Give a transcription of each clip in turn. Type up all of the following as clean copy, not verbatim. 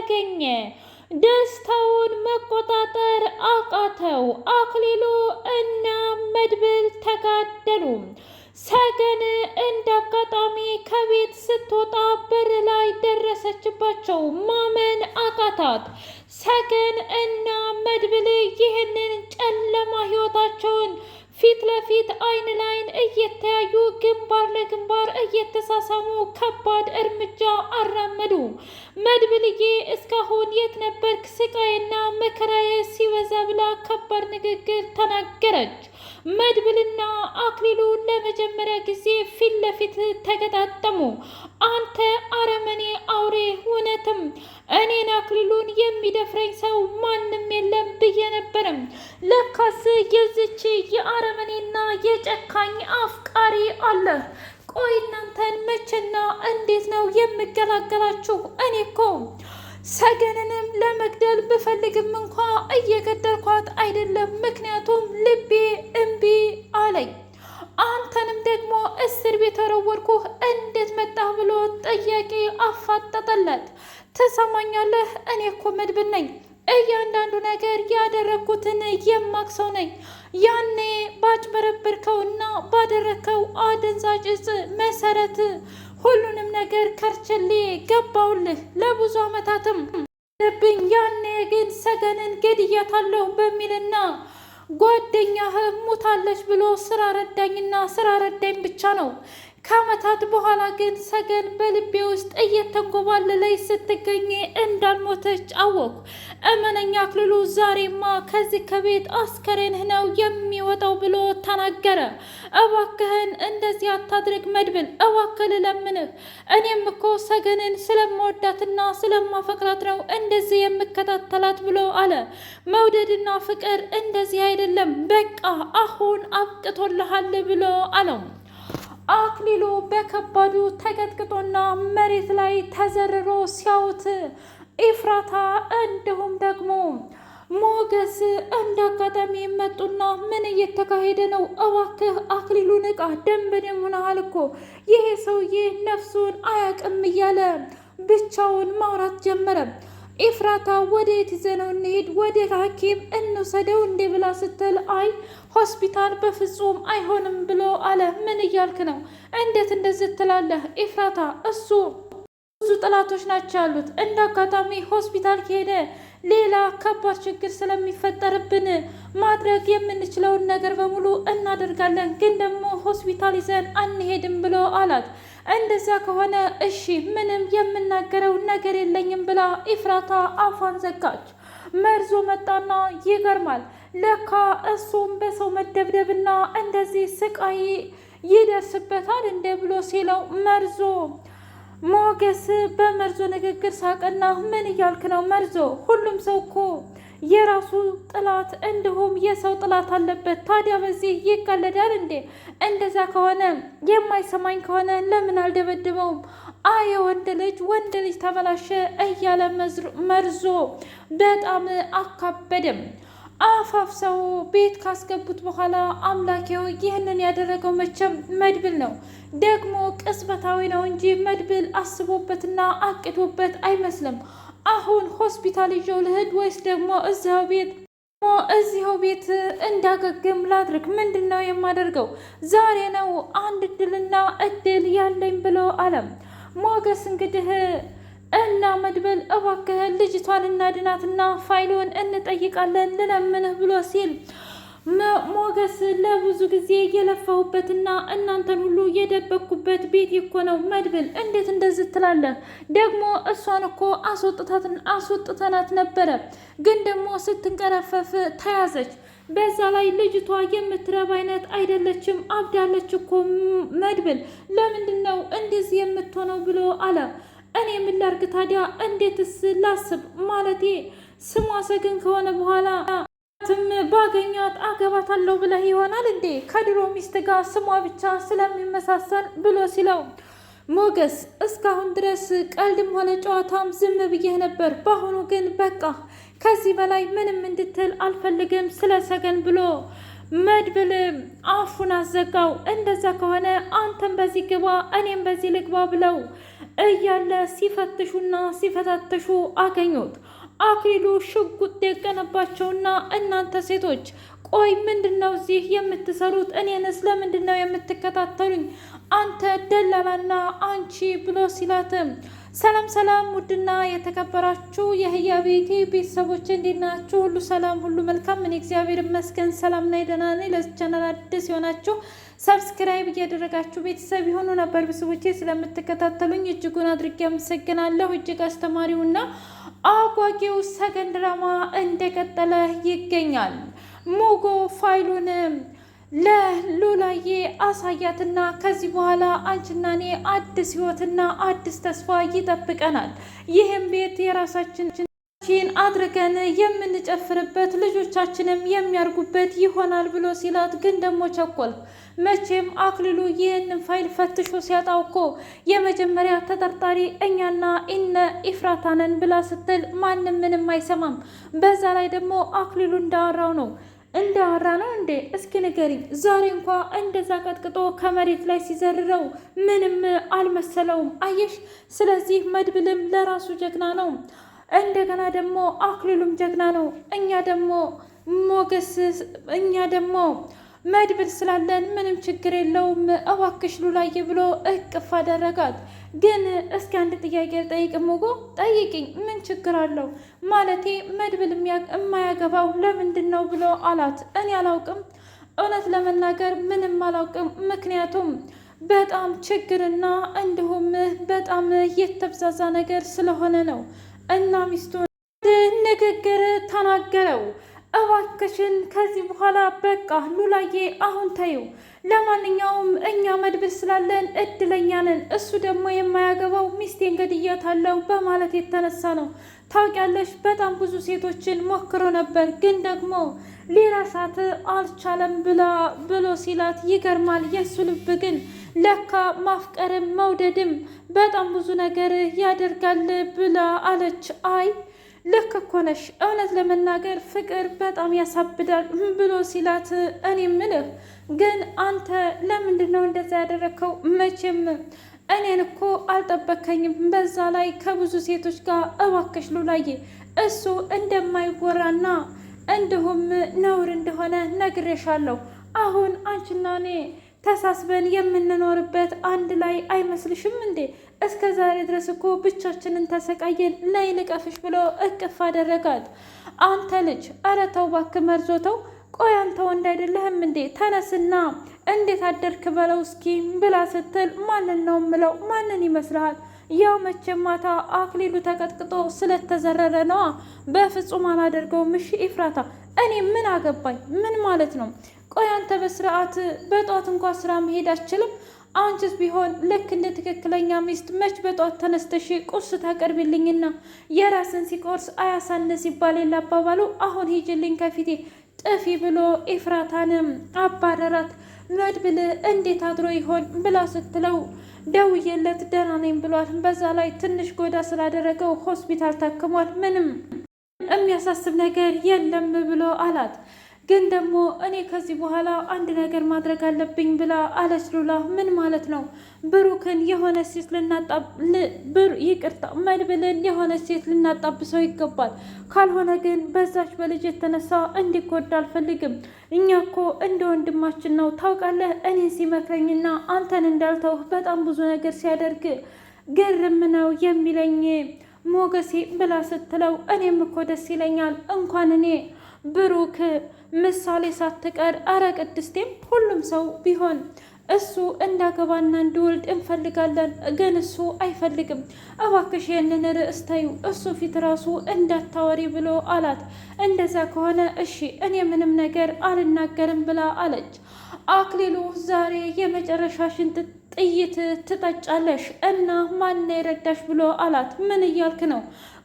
ተገኘ። ደስታውን መቆጣጠር አቃተው። አክሊሉ እና መድብል ተጋደሉ። ሰገን እንዳጋጣሚ ከቤት ስትወጣ በር ላይ ደረሰችባቸው። ማመን አቃታት። ሰገን እና መድብል ይህንን ጨለማ ህይወታቸውን ፊት ለፊት አይን ላይን እየተያዩ ግንባር ለግንባር እየተሳሳሙ ከባድ እርምጃ አራመዱ። መድብልዬ እስካሁን የት ነበርክ? ስቃይና መከራዬ ሲበዛ ብላ ከባድ ንግግር ተናገረች። መድብልና አክሊሉ ለመጀመሪያ ጊዜ ፊት ለፊት ተገጣጠሙ። አንተ አረመኔ አውሬ! እውነትም እኔን አክሊሉን የሚደፍረኝ ሰው ማንም የለም ብዬ ነበርም። ለካስ የዝች የአረመኔና የጨካኝ አፍቃሪ አለ። ቆይ እናንተን መቼና እንዴት ነው የምገላገላችሁ? እኔ እኮ ሰገንንም ለመግደል ብፈልግም እንኳ እየገደልኳት አይደለም፣ ምክንያቱም ልቤ እምቢ አለኝ። አንተንም ደግሞ እስር ቤት ወረወርኩህ እንዴት መጣህ ብሎ ጥያቄ አፋጠጠለት። ትሰማኛለህ? እኔ እኮ መድብል ነኝ። እያንዳንዱ ነገር ያደረግኩትን የማቅ ሰው ነኝ። ያኔ ባጭበረበርከውና ባደረግከው አደንዛዥ እጽ መሰረት ሁሉንም ነገር ከርችሌ ገባውልህ ለብዙ ዓመታትም ብኝ። ያኔ ግን ሰገንን ገድያታለሁ በሚልና ጓደኛህ ሙታለች ብሎ ስራ ረዳኝና ስራ ረዳኝ ብቻ ነው። ከዓመታት በኋላ ግን ሰገን በልቤ ውስጥ እየተንጎባለለች ስትገኝ እንዳልሞተች አወቅኩ። እመነኛ አክሊሉ፣ ዛሬማ ከዚህ ከቤት አስከሬንህ ነው የሚወጣው ብሎ ተናገረ። እባክህን እንደዚህ አታድርግ መድብል፣ እባክህ ልለምንህ። እኔም እኮ ሰገንን ስለምወዳትና ስለማፈቅራት ነው እንደዚህ የምከታተላት ብሎ አለ። መውደድና ፍቅር እንደዚህ አይደለም፣ በቃ አሁን አብቅቶልሃል ብሎ አለው። አክሊሉ በከባዱ ተቀጥቅጦና መሬት ላይ ተዘርሮ ሲያዩት ኤፍራታ እንዲሁም ደግሞ ሞገስ እንዳጋጣሚ መጡና ምን እየተካሄደ ነው? እባክህ አክሊሉ ንቃ፣ ደንበኛም ሆነሃል እኮ ይሄ ሰውዬ ነፍሱን አያውቅም እያለ ብቻውን ማውራት ጀመረ። ኤፍራታ ወደ የት ይዘነው እንሄድ? ወደ ሐኪም እንውሰደው እንዴ ብላ ስትል አይ ሆስፒታል በፍጹም አይሆንም ብሎ አለ። ምን እያልክ ነው? እንዴት እንደዚህ ትላለህ? ኤፍራታ እሱ ብዙ ጥላቶች ናቸው ያሉት። እንደ አጋጣሚ ሆስፒታል ከሄደ ሌላ ከባድ ችግር ስለሚፈጠርብን ማድረግ የምንችለውን ነገር በሙሉ እናደርጋለን፣ ግን ደግሞ ሆስፒታል ይዘን አንሄድም ብሎ አላት። እንደዛ ከሆነ እሺ ምንም የምናገረው ነገር የለኝም ብላ ኤፍራታ አፏን ዘጋች። መርዞ መጣና ይገርማል፣ ለካ እሱም በሰው መደብደብና እንደዚህ ስቃይ ይደርስበታል እንደ ብሎ ሲለው መርዞ ሞገስ በመርዞ ንግግር ሳቀና ምን እያልክ ነው መርዞ? ሁሉም ሰው እኮ የራሱ ጥላት እንዲሁም የሰው ጥላት አለበት። ታዲያ በዚህ ይቀለዳል እንዴ? እንደዛ ከሆነ የማይሰማኝ ከሆነ ለምን አልደበድበውም? አየ ወንድ ልጅ ተበላሸ እያለ መርዞ በጣም አካበደም። አፋፍሰው ቤት ካስገቡት በኋላ አምላኬው ይህንን ያደረገው መቼም መድብል ነው። ደግሞ ቅጽበታዊ ነው እንጂ መድብል አስቦበትና አቅዶበት አይመስልም። አሁን ሆስፒታል ይዤው ልሂድ ወይስ ደግሞ እዚሁ ቤት እንዳገግም ላድርግ? ምንድን ነው የማደርገው? ዛሬ ነው አንድ እድል ያለኝ ብሎ አለም ሞገስ። እንግዲህ እና መድብል እባክህን ልጅቷን እናድናትና ፋይሉን እንጠይቃለን ልለምንህ ብሎ ሲል ሞገስ ለብዙ ጊዜ የለፋሁበትና እናንተን ሁሉ የደበቅኩበት ቤት እኮ ነው። መድብል እንዴት እንደዚህ ትላለህ? ደግሞ እሷን እኮ አስወጥተናት ነበረ፣ ግን ደግሞ ስትንቀረፈፍ ተያዘች። በዛ ላይ ልጅቷ የምትረብ አይነት አይደለችም፣ አብዳለች እኮ መድብል። ለምንድን ነው እንደዚህ የምትሆነው ብሎ አለ። እኔ ምን ላድርግ ታዲያ? እንዴትስ ላስብ? ማለቴ ስሟ ሰገን ከሆነ በኋላ ባገኛት አገባታለሁ ብለህ ይሆናል እንዴ? ከድሮ ሚስት ጋር ስሟ ብቻ ስለሚመሳሰል ብሎ ሲለው ሞገስ እስካሁን ድረስ ቀልድም ሆነ ጨዋታም ዝም ብዬህ ነበር። በአሁኑ ግን በቃ ከዚህ በላይ ምንም እንድትል አልፈልግም ስለ ሰገን ብሎ መድብል አፉን አዘጋው። እንደዛ ከሆነ አንተም በዚህ ግባ እኔም በዚህ ልግባ ብለው እያለ ሲፈትሹና ሲፈታተሹ አገኙት። አክሊሉ ሽጉጥ የቀነባቸውና እናንተ ሴቶች ቆይ ምንድነው እዚህ የምትሰሩት? እኔንስ ለምንድነው የምትከታተሉኝ? አንተ ደላላና አንቺ ብሎ ሲላት ሰላም ሰላም፣ ውድና የተከበራችሁ የህያ ቤቴ ቤተሰቦች እንዴት ናችሁ? ሁሉ ሰላም፣ ሁሉ መልካም። እኔ እግዚአብሔር ይመስገን ሰላም ነኝ፣ ደህና ነኝ። ለዚህ ቻናል አዲስ የሆናችሁ ሰብስክራይብ እያደረጋችሁ ቤተሰብ የሆኑ ነበር ቤተሰቦቼ ስለምትከታተሉኝ እጅጉን አድርጌ አመሰግናለሁ። እጅግ አስተማሪውና አጓጊው ሰገን ድራማ እንደቀጠለ ይገኛል። ሙጎ ፋይሉን ለሉላዬ አሳያትና ከዚህ በኋላ አንቺና እኔ አዲስ ህይወትና አዲስ ተስፋ ይጠብቀናል። ይህም ቤት የራሳችን አድርገን የምንጨፍርበት ልጆቻችንም የሚያርጉበት ይሆናል ብሎ ሲላት፣ ግን ደግሞ ቸኮል መቼም አክሊሉ ይህንን ፋይል ፈትሾ ሲያጣው እኮ የመጀመሪያ ተጠርጣሪ እኛና ኢነ ኢፍራታንን ብላ ስትል ማንም ምንም አይሰማም። በዛ ላይ ደግሞ አክሊሉ እንዳወራው ነው እንዳወራ ነው እንዴ? እስኪ ንገሪኝ። ዛሬ እንኳ እንደዛ ቀጥቅጦ ከመሬት ላይ ሲዘርረው ምንም አልመሰለውም። አየሽ፣ ስለዚህ መድብልም ለራሱ ጀግና ነው። እንደገና ደግሞ አክሊሉም ጀግና ነው። እኛ ደግሞ መድብል ስላለን ምንም ችግር የለውም። እባክሽ ሉላዬ ብሎ እቅፍ አደረጋት። ግን እስኪ አንድ ጥያቄ ጠይቅ ሙጎ። ጠይቅኝ፣ ምን ችግር አለው? ማለቴ መድብል የማያገባው ለምንድን ነው ብሎ አላት። እኔ አላውቅም፣ እውነት ለመናገር ምንም አላውቅም። ምክንያቱም በጣም ችግርና እንዲሁም በጣም የተብዛዛ ነገር ስለሆነ ነው። እና ሚስቱን ንግግር ተናገረው። እባክሽን ከዚህ በኋላ በቃ ሉላዬ አሁን ተይው። ለማንኛውም እኛ መድብል ስላለን እድለኛ ነን። እሱ ደግሞ የማያገባው ሚስቴን ገድያታለሁ በማለት የተነሳ ነው። ታውቂያለሽ፣ በጣም ብዙ ሴቶችን ሞክሮ ነበር፣ ግን ደግሞ ሊረሳት አልቻለም ብሎ ሲላት፣ ይገርማል የእሱ ልብ ግን ለካ ማፍቀርም መውደድም በጣም ብዙ ነገር ያደርጋል ብላ አለች። አይ ልክ እኮ ነሽ፣ እውነት ለመናገር ፍቅር በጣም ያሳብዳል ብሎ ሲላት፣ እኔ ምልህ ግን አንተ ለምንድን ነው እንደዛ ያደረግከው? መቼም እኔን እኮ አልጠበከኝም። በዛ ላይ ከብዙ ሴቶች ጋር እባክሽ ሉላዬ፣ እሱ እንደማይወራና እንዲሁም ነውር እንደሆነ ነግሬሻለሁ። አሁን አንቺና እኔ ተሳስበን የምንኖርበት አንድ ላይ አይመስልሽም እንዴ? እስከ ዛሬ ድረስ እኮ ብቻችንን ተሰቃየን። ነይ ልቀፍሽ ብሎ እቅፍ አደረጋት። አንተ ልጅ ኧረ ተው እባክህ መርዞተው። ቆይ አንተ ወንድ አይደለህም እንዴ? ተነስና እንዴት አደርክ በለው እስኪ ብላ ስትል፣ ማንን ነው ምለው? ማንን ይመስልሃል? ያው መቼም ማታ አክሊሉ ተቀጥቅጦ ስለተዘረረ ነዋ። በፍጹም አላደርገውም። እሺ ኢፍራታ፣ እኔ ምን አገባኝ? ምን ማለት ነው? ቆይ አንተ በስርዓት በጧት እንኳ ስራ መሄድ አትችልም? አንቺስ ቢሆን ልክ እንደ ትክክለኛ ሚስት መች በጧት ተነስተሽ ቁርስ ታቀርቢልኝና የራስን ሲቆርስ አያሳንስ ይባል የለ አባባሉ። አሁን ሂጅልኝ ከፊቴ ጥፊ ብሎ ኢፍራታንም አባረራት። መድብል እንዴት አድሮ ይሆን ብላ ስትለው፣ ደውዬለት ደህና ነኝ ብሏል። በዛ ላይ ትንሽ ጎዳ ስላደረገው ሆስፒታል ታክሟል። ምንም የሚያሳስብ ነገር የለም ብሎ አላት። ግን ደግሞ እኔ ከዚህ በኋላ አንድ ነገር ማድረግ አለብኝ ብላ አለች ሉላ። ምን ማለት ነው? ብሩክን የሆነ ሴት መድብልን የሆነ ሴት ልናጣብሰው ይገባል። ካልሆነ ግን በዛች በልጅ የተነሳ እንዲጎዳ አልፈልግም። እኛ እኮ እንደ ወንድማችን ነው ታውቃለህ። እኔን ሲመክረኝና አንተን እንዳልተውህ በጣም ብዙ ነገር ሲያደርግ ግርም ነው የሚለኝ ሞገሴ ብላ ስትለው፣ እኔም እኮ ደስ ይለኛል እንኳን እኔ ብሩክ ምሳሌ ሳትቀር። አረ ቅድስቴም ሁሉም ሰው ቢሆን እሱ እንዳገባና እንዲወልድ እንፈልጋለን፣ ግን እሱ አይፈልግም። እባክሽ ይህንን ርዕስ ተይው፣ እሱ ፊት ራሱ እንዳታወሪ ብሎ አላት። እንደዛ ከሆነ እሺ እኔ ምንም ነገር አልናገርም ብላ አለች። አክሊሉ ዛሬ የመጨረሻሽን ጥይት ትጠጫለሽ እና ማን የረዳሽ ብሎ አላት። ምን እያልክ ነው?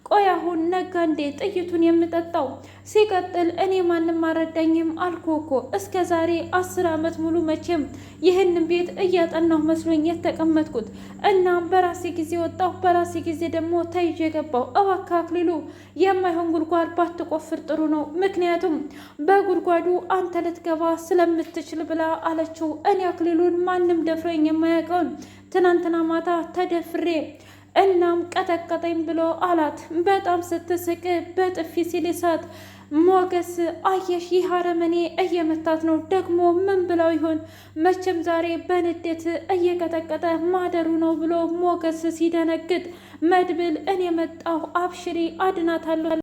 ቆይ አሁን ነጋ እንዴ ጥይቱን የምጠጣው? ሲቀጥል እኔ ማንም አልረዳኝም አልኩ እኮ። እስከ ዛሬ 10 ዓመት ሙሉ መቼም ይህንን ቤት እያጠናሁ መስሎኝ የተቀመጥኩት። እናም በራሴ ጊዜ ወጣሁ፣ በራሴ ጊዜ ደግሞ ተይዤ ገባሁ። እባክህ አክሊሉ የማይሆን ጉድጓድ ባትቆፍር ጥሩ ነው፣ ምክንያቱም በጉድጓዱ አንተ ልትገባ ስለምትችል ብላ አለችው። እኔ አክሊሉን ማንም ደፍሮኝ የማያውቀውን ትናንትና ማታ ተደፍሬ እናም ቀጠቀጠኝ ብሎ አላት። በጣም ስትስቅ በጥፊ ሲልሳት ሞገስ አየሽ፣ ይህ አረመኔ እየመታት ነው። ደግሞ ምን ብለው ይሆን? መቼም ዛሬ በንዴት እየቀጠቀጠ ማደሩ ነው ብሎ ሞገስ ሲደነግጥ መድብል እኔ መጣሁ፣ አብሽሪ፣ አድናታለሁ